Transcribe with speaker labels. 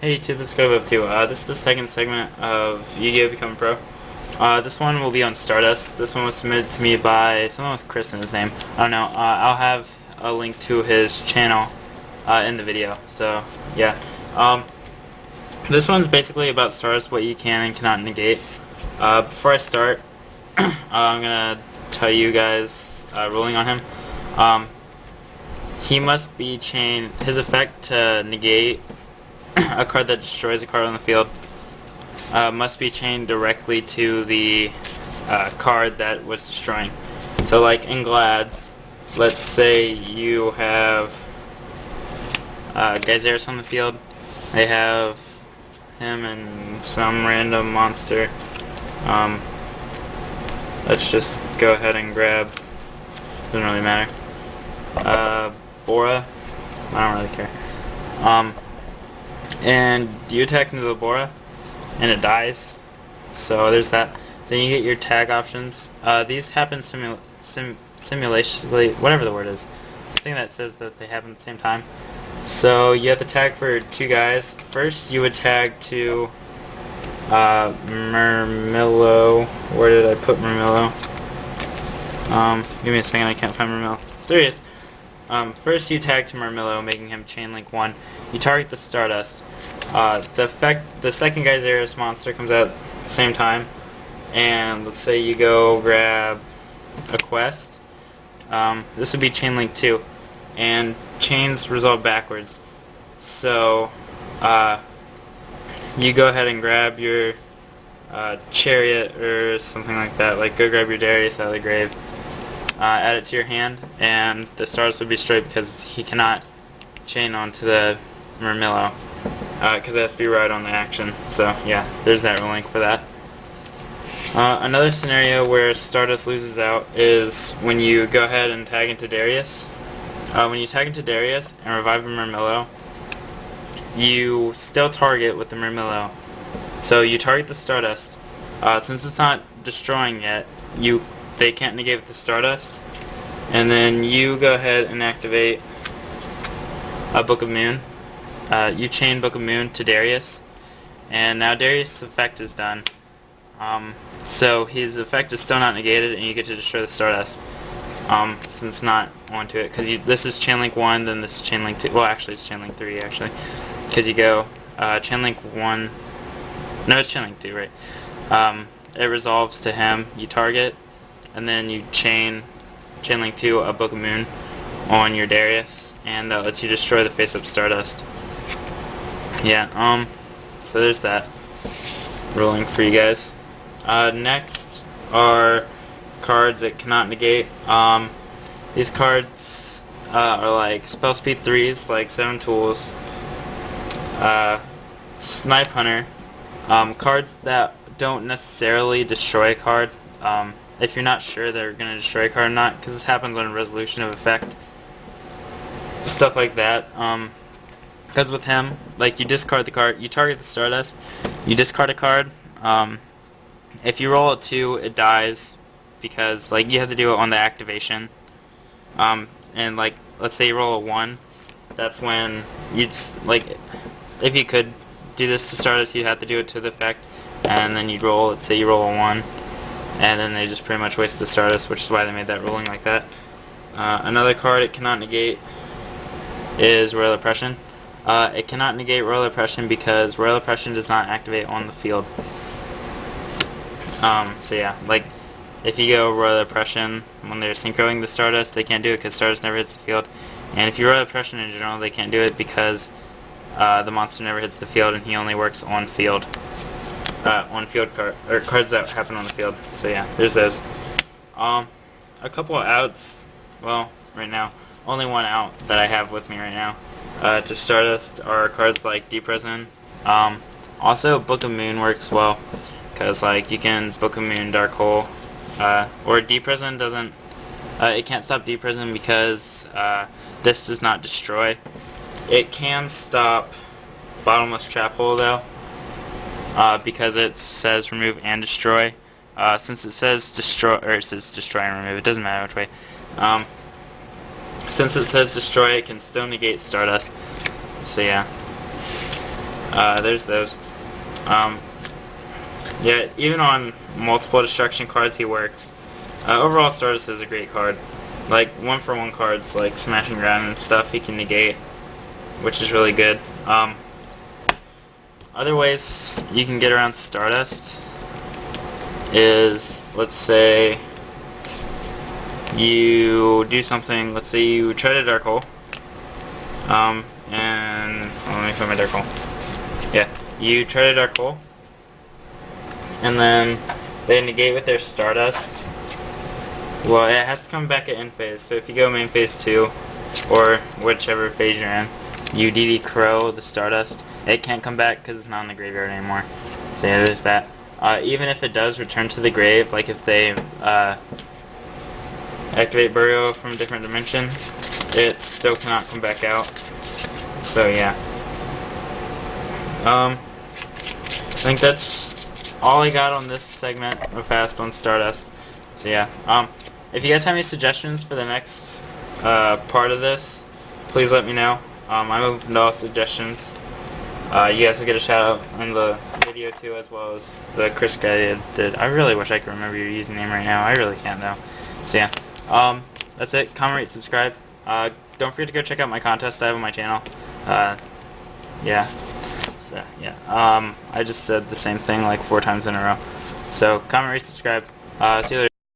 Speaker 1: Hey YouTube, this is Up2. This is the second segment of Yu-Gi-Oh! Become Pro. This one will be on Stardust. This one was submitted to me by someone with Chris in his name. I don't know. I'll have a link to his channel in the video. So, yeah. This one's basically about Stardust, what you can and cannot negate. Before I start, I'm going to tell you guys ruling on him. He must be chained. His effect to negate a card that destroys a card on the field must be chained directly to the card that was destroying. So like in Glads, let's say you have Geyseris on the field. They have him and some random monster. Let's just go ahead and grab, doesn't really matter, Bora. I don't really care. And you attack into the Bora, and it dies. So there's that. Then you get your tag options. These happen simultaneously, whatever the word is. The thing that says that they happen at the same time. So you have to tag for two guys. First, you would tag to Murmillo. Where did I put Murmillo? Give me a second. I can't find Murmillo. There he is. First you tag to Murmillo, making him chain link 1. You target the Stardust. The second Geyseris monster comes out at the same time, and let's say you go grab a quest. This would be chain link 2, and chains resolve backwards. So you go ahead and grab your chariot or something like that. Like go grab your Darius out of the grave. Add it to your hand, and the Stardust would be straight because he cannot chain onto the Murmillo because it has to be right on the action. So yeah, there's that ruling for that. Another scenario where Stardust loses out is when you go ahead and tag into Darius. When you tag into Darius and revive a Murmillo, you still target with the Murmillo. So you target the Stardust. Since it's not destroying yet, they can't negate with the Stardust, and then you go ahead and activate a Book of Moon. You chain Book of Moon to Darius, and now Darius' effect is done. So his effect is still not negated, and you get to destroy the Stardust. Since it's not onto it, because this is chain link 1, then this is chain link 2. Well, actually, it's chain link 3 actually, because you go chain link 1. No, it's chain link 2, right? It resolves to him. You target. And then you chain link 2 a Book of Moon on your Darius, and that lets you destroy the face-up Stardust. Yeah, so there's that ruling for you guys. Next are cards that cannot negate. These cards are like spell speed 3s, like 7 tools, Snipe Hunter, cards that don't necessarily destroy a card. If you're not sure they're going to destroy a card or not, because this happens on resolution of effect, stuff like that. Because with him, like, you discard the card, you target the Stardust, you discard a card. If you roll a 2, it dies, because like you have to do it on the activation. And like, let's say you roll a 1, that's when you'd like, if you could do this to Stardust, you'd have to do it to the effect, and then you'd roll. Let's say you roll a 1. And then they just pretty much waste the Stardust, which is why they made that ruling like that. Another card it cannot negate is Royal Oppression. It cannot negate Royal Oppression because Royal Oppression does not activate on the field. So yeah, like, if you go Royal Oppression when they're synchroing the Stardust, they can't do it because Stardust never hits the field. And if you Royal Oppression in general, they can't do it because the monster never hits the field and he only works on field. On field cards that happen on the field. So yeah, there's those. A couple of outs. Well, right now, only one out that I have with me right now. To Stardust are cards like Deep Prison. Also, Book of Moon works well because like you can Book of Moon, Dark Hole, or Deep Prison doesn't. It can't stop Deep Prison because this does not destroy. It can stop Bottomless Trap Hole though. Because it says remove and destroy. Since it says destroy, or it says destroy and remove, it doesn't matter which way. Since it says destroy, it can still negate Stardust. So yeah. There's those. Yeah, even on multiple destruction cards, he works. Overall, Stardust is a great card. Like, 1-for-1 cards, like Smashing Ground and stuff, he can negate, which is really good. Other ways you can get around Stardust is, let's say, you do something, let's say you try to Dark Hole, and, let me find my Dark Hole. Yeah, you try to Dark Hole, and then they negate with their Stardust. Well, it has to come back at end phase, so if you go main phase 2, or whichever phase you're in, you DD Crow the Stardust, it can't come back because it's not in the graveyard anymore. So yeah, there's that. Even if it does return to the grave, like if they activate Burial from a different dimension, it still cannot come back out. So yeah. I think that's all I got on this segment of Fast on Stardust. So yeah. If you guys have any suggestions for the next part of this, please let me know. I'm open to all suggestions. You guys will get a shout out in the video too, as well as the Chris guy did. I really wish I could remember your username right now. I really can't though. So yeah. That's it. Comment, rate, subscribe. Don't forget to go check out my contest I have on my channel. Yeah. So yeah. I just said the same thing like 4 times in a row. So comment, rate, subscribe. See you later.